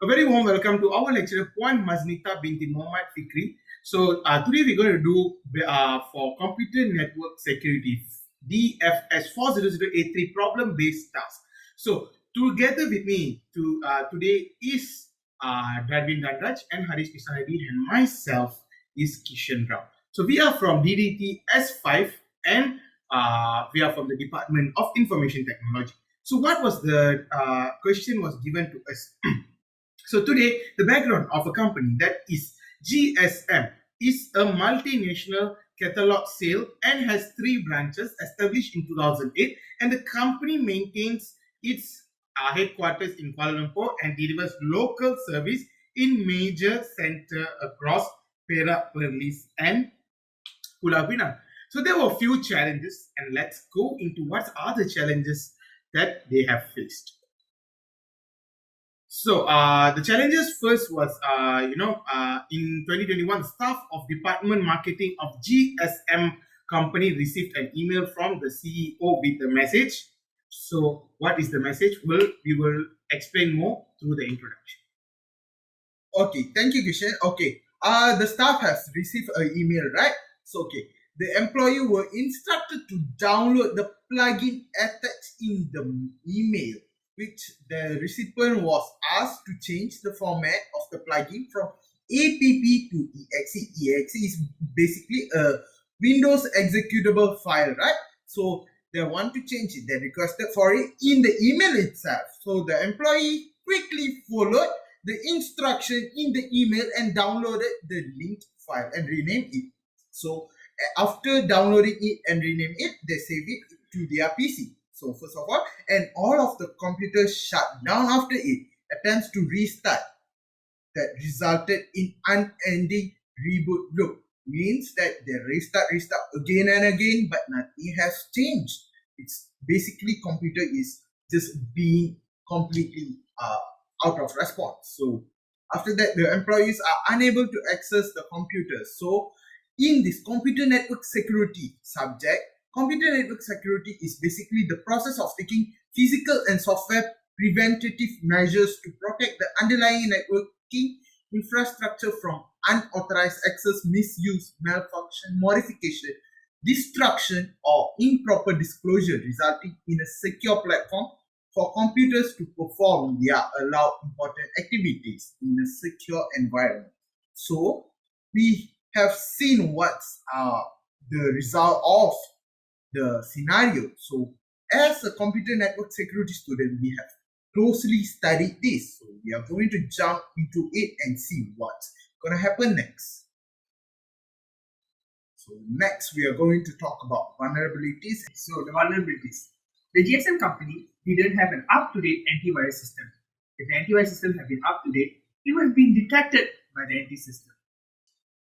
A very warm welcome to our lecturer, Puan Maznita binti Muhammad Fikri. So today we're going to do for computer network security, DFS40083 problem-based task. So together with me today is Darwin Danraj and Harish Kishanadi, and myself is Kishan Rao. So we are from DDT S5 and we are from the Department of Information Technology. So what was the question was given to us? So today, the background of a company that is GSM is a multinational catalog sale and has 3 branches established in 2008, and the company maintains its headquarters in Kuala Lumpur and delivers local service in major center across Perak, Perlis and Pulau Pinang. So there were a few challenges, and let's go into what are the challenges that they have faced. So the challenges first was, in 2021, staff of Department Marketing of GSM company received an email from the CEO with a message. So what is the message? We will explain more through the introduction. Okay, thank you, Kishan. Okay, the staff has received an email, right? So, okay, the employee were instructed to download the plugin attached in the email, which the recipient was asked to change the format of the plugin from app to exe. Exe is basically a Windows executable file, right? So they want to change it. They requested for it in the email itself. So the employee quickly followed the instruction in the email and downloaded the linked file and renamed it. So after downloading it and rename it, they save it to their PC. So first of all, and all of the computers shut down after it attempts to restart. That resulted in unending reboot loop. Means that they restart again and again, but nothing has changed. It's basically computer is just being completely out of response. So after that, the employees are unable to access the computer. So in this computer network security subject, computer network security is basically the process of taking physical and software preventative measures to protect the underlying networking infrastructure from unauthorized access, misuse, malfunction, modification, destruction, or improper disclosure, resulting in a secure platform for computers to perform their allowed important activities in a secure environment. So we have seen what's the result of the scenario. So as a computer network security student, we have closely studied this. So we are going to jump into it and see what's going to happen next. So next we are going to talk about vulnerabilities. So the vulnerabilities. The GSM company didn't have an up-to-date antivirus system. If the antivirus system had been up-to-date, it would have been detected by the anti-system.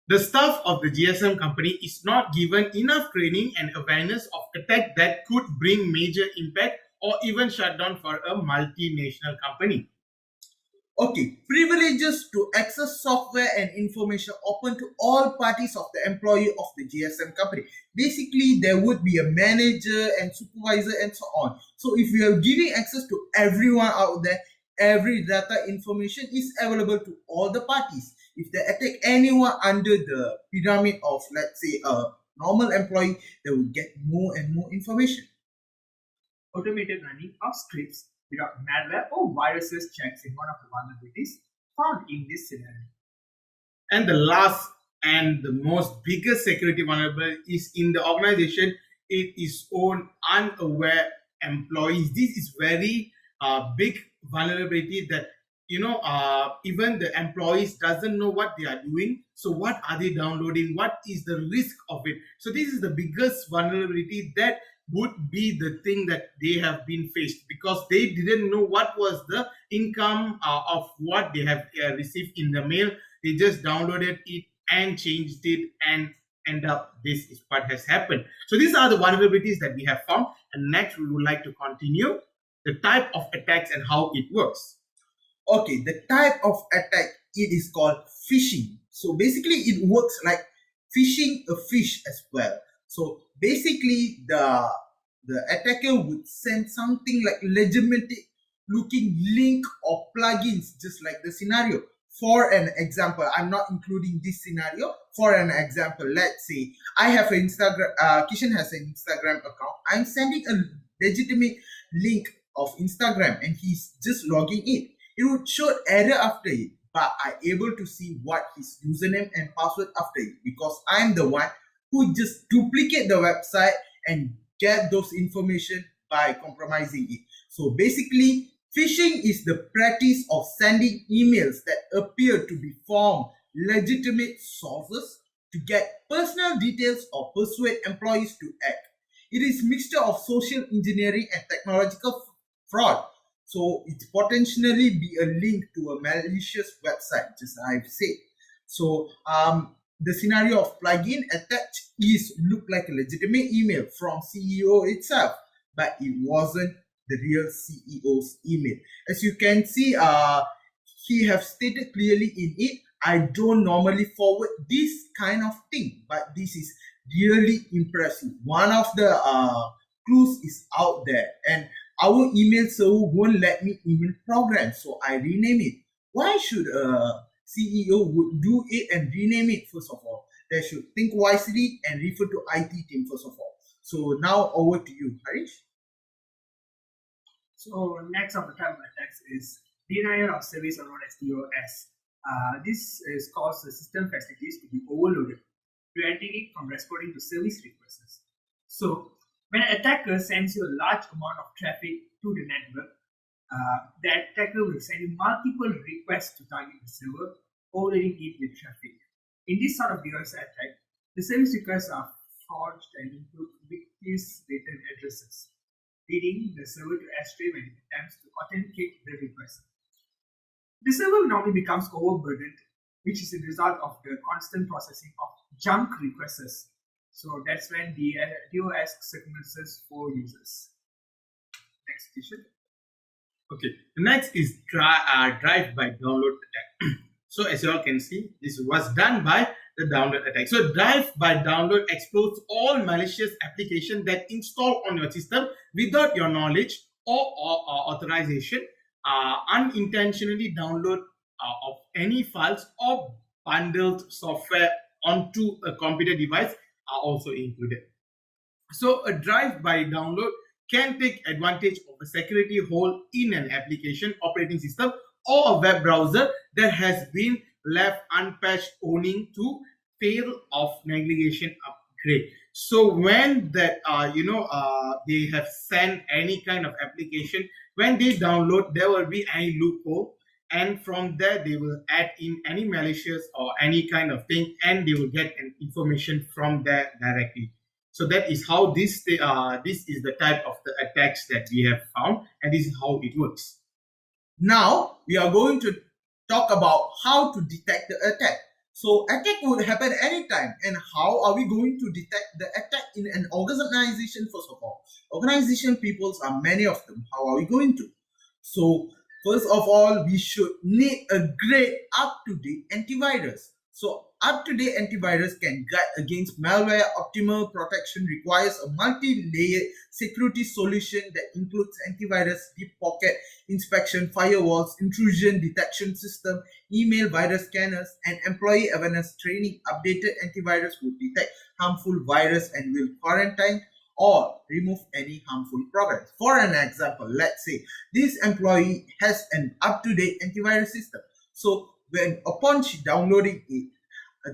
The staff of the GSM company is not given enough training and awareness of attack that could bring major impact or even shut down for a multinational company. Okay, privileges to access software and information open to all parties of the employee of the GSM company. Basically, there would be a manager and supervisor and so on. So if you are giving access to everyone out there, every data information is available to all the parties. If they attack anyone under the pyramid of, let's say, a normal employee, they will get more and more information. Automated running of scripts without malware or viruses checks in one of the vulnerabilities found in this scenario. And the last and the most biggest security vulnerability is in the organization, it is own unaware employees. This is very big vulnerability that even the employees doesn't know what they are doing. So what are they downloading? What is the risk of it? So this is the biggest vulnerability that would be the thing that they have been faced, because they didn't know what was the income of what they have received in the mail. They just downloaded it and changed it, and end up this is what has happened. So these are the vulnerabilities that we have found, and next we would like to continue the type of attacks and how it works. Okay, the type of attack, it is called phishing. So basically it works like fishing a fish as well. So basically the attacker would send something like looking link or plugins, just like the scenario. For an example, I'm not including this scenario. For an example, let's say I have an Instagram, Kishan has an Instagram account. I'm sending a legitimate link of Instagram and he's just logging in. It would show error after it, but I'm able to see what his username and password after it because I'm the one who just duplicate the website and get those information by compromising it. So basically, phishing is the practice of sending emails that appear to be from legitimate sources to get personal details or persuade employees to act. It is mixture of social engineering and technological fraud. So it potentially be a link to a malicious website, just as I've said. So the scenario of plugin attached is look like a legitimate email from CEO itself, but it wasn't the real CEO's email. As you can see, he have stated clearly in it, I don't normally forward this kind of thing, but this is really impressive. One of the clues is out there, and our email server won't let me email program, so I rename it. Why should a CEO would do it and rename it? First of all, they should think wisely and refer to IT team first of all. So now over to you, Harish. So next of the type of attacks is denial of service, or known as DOS. This is cause the system facilities to be overloaded, preventing it from responding to service requests. So when an attacker sends you a large amount of traffic to the network, the attacker will send you multiple requests to target the server, overloading it with traffic. In this sort of DOS attack, the service requests are forged and include fictitious data addresses, leading the server to astray when it attempts to authenticate the request. The server normally becomes overburdened, which is a result of the constant processing of junk requests. So that's when the DOS circumstances for users. Next, Kishan. Okay, the next is drive by download attack. So as you all can see, this was done by the download attack. So drive by download exploits all malicious applications that install on your system without your knowledge or authorization. Unintentionally download of any files or bundled software onto a computer device are also included. So a drive by download can take advantage of a security hole in an application, operating system, or a web browser that has been left unpatched, owing to fail of negligent upgrade. So when that they have sent any kind of application, when they download, there will be any loophole, and from there they will add in any malicious or any kind of thing, and they will get an information from there directly. So that is how this is the type of the attacks that we have found, and this is how it works. Now we are going to talk about how to detect the attack. So attack would happen anytime, and how are we going to detect the attack in an organization? First of all, organization peoples are many of them. How are we going to? So first of all, we should need a great up-to-date antivirus. So up-to-date antivirus can guard against malware. Optimal protection requires a multi-layered security solution that includes antivirus, deep pocket inspection, firewalls, intrusion detection system, email virus scanners, and employee awareness training. Updated antivirus will detect harmful virus and will quarantine or remove any harmful programs. For an example, let's say this employee has an up-to-date antivirus system. So when upon downloading it,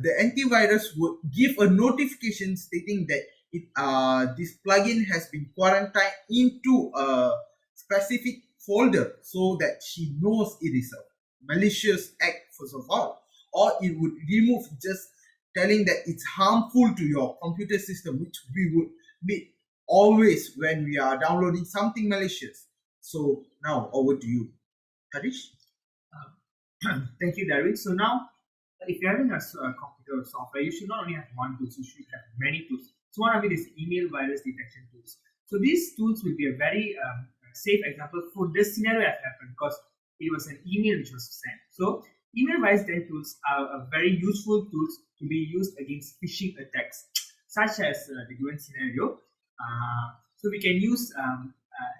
the antivirus would give a notification stating that this plugin has been quarantined into a specific folder, so that she knows it is a malicious act first of all, or it would remove just telling that it's harmful to your computer system, which we would meet always when we are downloading something malicious. So now over to you, Harish. Thank you, Darwin. So now, if you're having a computer software, you should not only have one tool, you should have many tools. So one of it is email virus detection tools. So these tools will be a very safe example for this scenario that happened, because it was an email which was sent. So email virus detection tools are a very useful tools to be used against phishing attacks, such as the given scenario. So we can use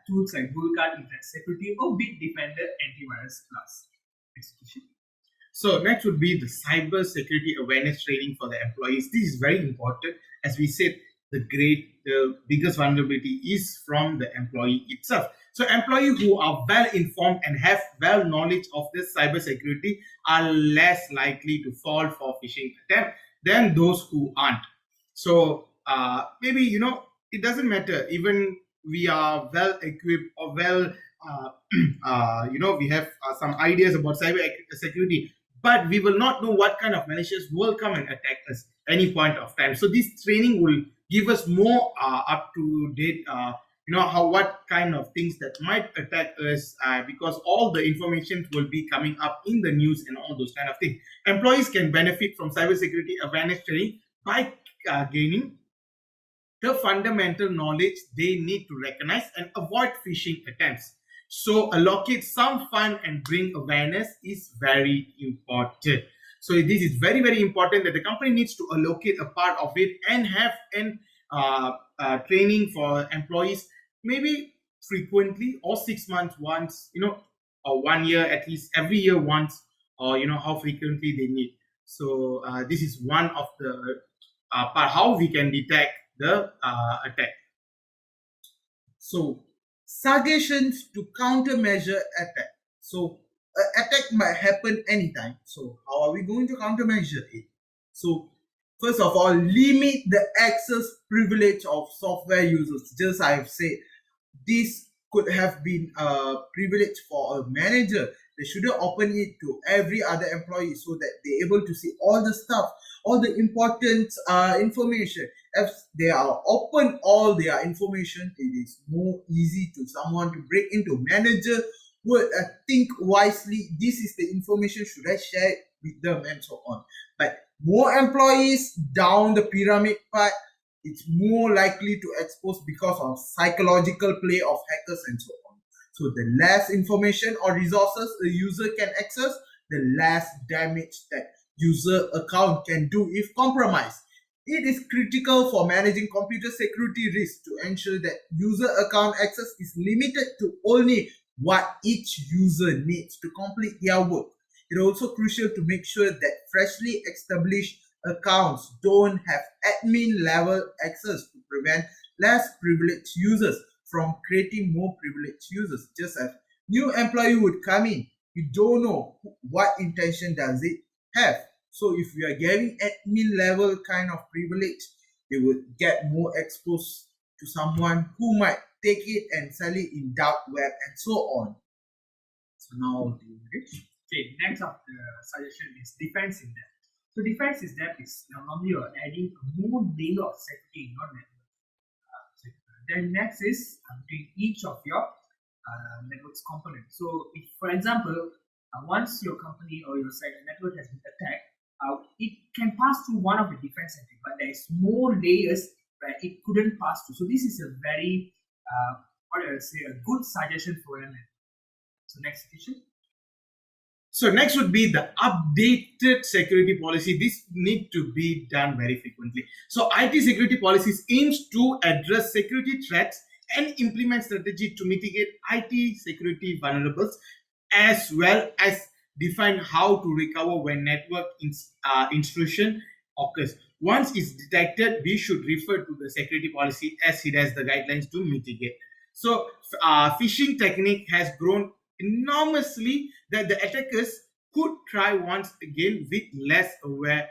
tools like Guard Internet Security or Bitdefender Antivirus Plus. Execution. So next would be the cyber security awareness training for the employees. This is very important. As we said, the biggest vulnerability is from the employee itself. So employees who are well informed and have well knowledge of this cyber security are less likely to fall for phishing attempt than those who aren't. So maybe it doesn't matter, even we are well equipped or well we have some ideas about cyber security, but we will not know what kind of malicious will come and attack us any point of time. So this training will give us more up to date what kind of things that might attack us, because all the information will be coming up in the news and all those kind of things. Employees can benefit from cybersecurity awareness training by gaining the fundamental knowledge they need to recognize and avoid phishing attempts. So allocate some fund and bring awareness is very important. So this is very, very important that the company needs to allocate a part of it and have an training for employees, maybe frequently, or 6 months once, or 1 year, at least every year once, or how frequently they need. So this is one of the part how we can detect the attack. So suggestions to countermeasure attack. So an attack might happen anytime. So how are we going to countermeasure it? So first of all, limit the access privilege of software users. Just I have said, this could have been a privilege for a manager. They shouldn't open it to every other employee so that they're able to see all the stuff, all the important information. If they are open all their information, it is more easy to someone to break into. Manager would think wisely, this is the information, should I share it with them and so on. But more employees down the pyramid part, it's more likely to expose because of psychological play of hackers and so on. So the less information or resources a user can access, the less damage that user account can do if compromised. It is critical for managing computer security risk to ensure that user account access is limited to only what each user needs to complete their work. It is also crucial to make sure that freshly established accounts don't have admin level access to prevent less privileged users from creating more privileged users. Just as new employee would come in, you don't know what intention does it have. So if we are giving admin level kind of privilege, they would get more exposed to someone who might take it and sell it in dark web and so on. So now, okay, next of the suggestion is defense in depth. So defense in depth is normally you're adding a more layer of security in your network. Then next is between each of your network's components. So if, for example, once your company or your site network has been attacked, it can pass through one of the defense settings, but there is more layers where it couldn't pass through. So this is a very, a good suggestion for your network. So next question. So next would be the updated security policy. This need to be done very frequently. So IT security policies aims to address security threats and implement strategy to mitigate IT security vulnerables, as well as define how to recover when network intrusion occurs. Once it's detected, we should refer to the security policy as it has the guidelines to mitigate. So phishing technique has grown enormously that the attackers could try once again with less aware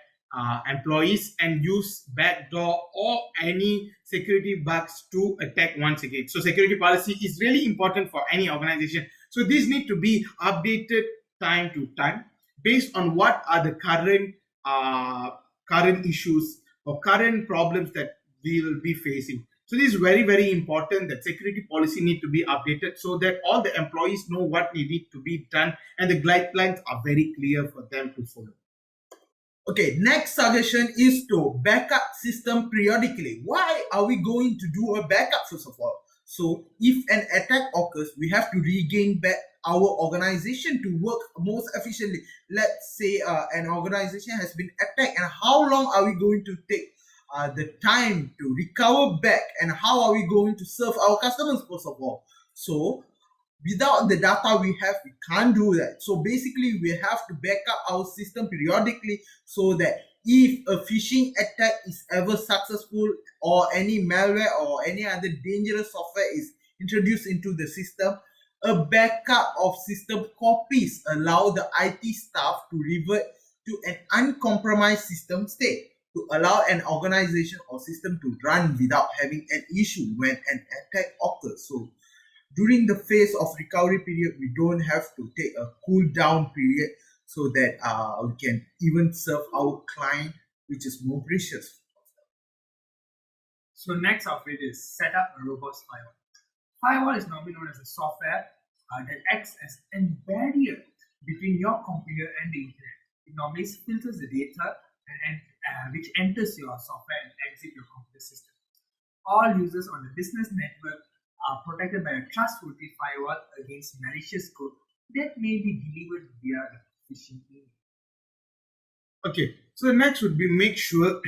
employees and use backdoor or any security bugs to attack once again. So security policy is really important for any organization. So these need to be updated time to time based on what are the current issues or current problems that we will be facing. So this is very, very important that security policy need to be updated so that all the employees know what they need to be done and the guidelines are very clear for them to follow. Okay, next suggestion is to backup system periodically. Why are we going to do a backup first of all? So if an attack occurs, we have to regain back our organization to work most efficiently. Let's say an organization has been attacked, and how long are we going to take the time to recover back, and how are we going to serve our customers first of all? So without the data we have, we can't do that. So basically we have to back up our system periodically, so that if a phishing attack is ever successful, or any malware or any other dangerous software is introduced into the system, a backup of system copies allow the IT staff to revert to an uncompromised system state, to allow an organization or system to run without having an issue when an attack occurs. So during the phase of recovery period, we don't have to take a cool down period, so that we can even serve our client, which is more precious. So next of it is set up a robust firewall. Firewall is normally known as a software that acts as a barrier between your computer and the internet. It normally filters the data which enters your software and exit your computer system. All users on the business network are protected by a trustworthy firewall against malicious code that may be delivered via the phishing email. Okay, so next would be make sure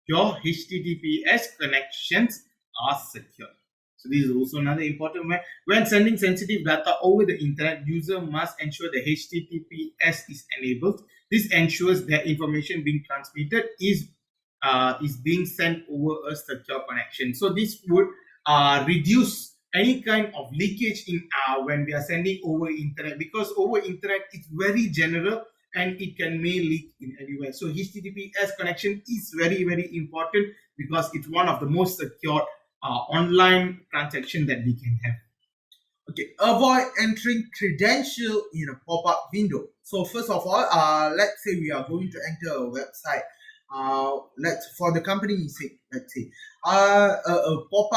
your HTTPS connections are secure. So this is also another important one. When sending sensitive data over the internet, user must ensure the HTTPS is enabled. This ensures that information being transmitted is being sent over a secure connection. So this would reduce any kind of leakage in when we are sending over internet, because over internet it's very general and it may leak in anywhere. So HTTPS connection is very, very important, because it's one of the most secure online transaction that we can have. Okay, avoid entering credential in a pop-up window. So first of all, let's say we are going to enter a website. Let's, for the company's sake, let's say a pop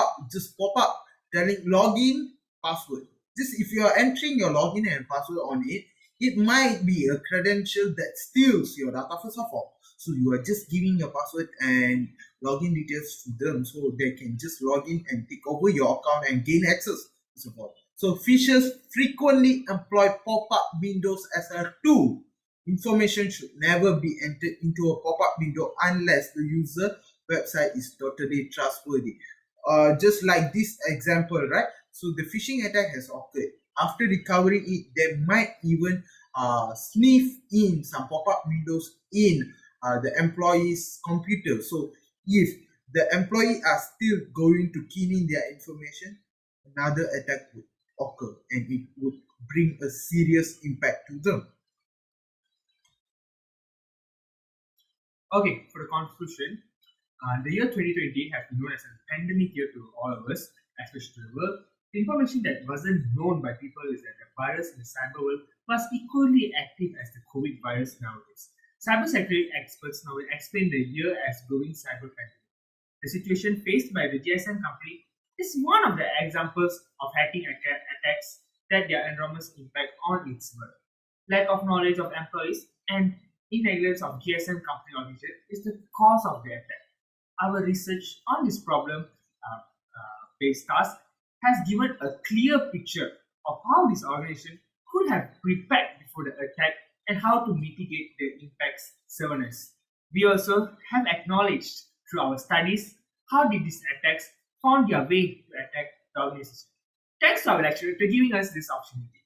up telling login password. Just if you are entering your login and password on it, it might be a credential that steals your data first of all. So you are just giving your password and login details to them, so they can just log in and take over your account and gain access first of all. So phishers frequently employ pop-up windows as a tool. Information should never be entered into a pop-up window unless the user website is totally trustworthy. Just like this example, right? So the phishing attack has occurred. After recovering it, they might even sniff in some pop-up windows in the employee's computer. So if the employee are still going to key in their information, another attack would occur and it would bring a serious impact to them. Okay, for the conclusion, the year 2020 has been known as a pandemic year to all of us, especially to the world. The information that wasn't known by people is that the virus in the cyber world was equally active as the COVID virus nowadays. Cybersecurity experts now will explain the year as growing cyber pandemic. The situation faced by the GSM company is one of the examples of hacking attacks that their enormous impact on its world. Lack of knowledge of employees and inegligence of GSM company organization is the cause of the attack. Our research on this problem based task has given a clear picture of how this organization could have prepared before the attack and how to mitigate the impacts severness. We also have acknowledged through our studies how did these attacks found their way to attack the organization. Thanks to our lecturer for giving us this opportunity.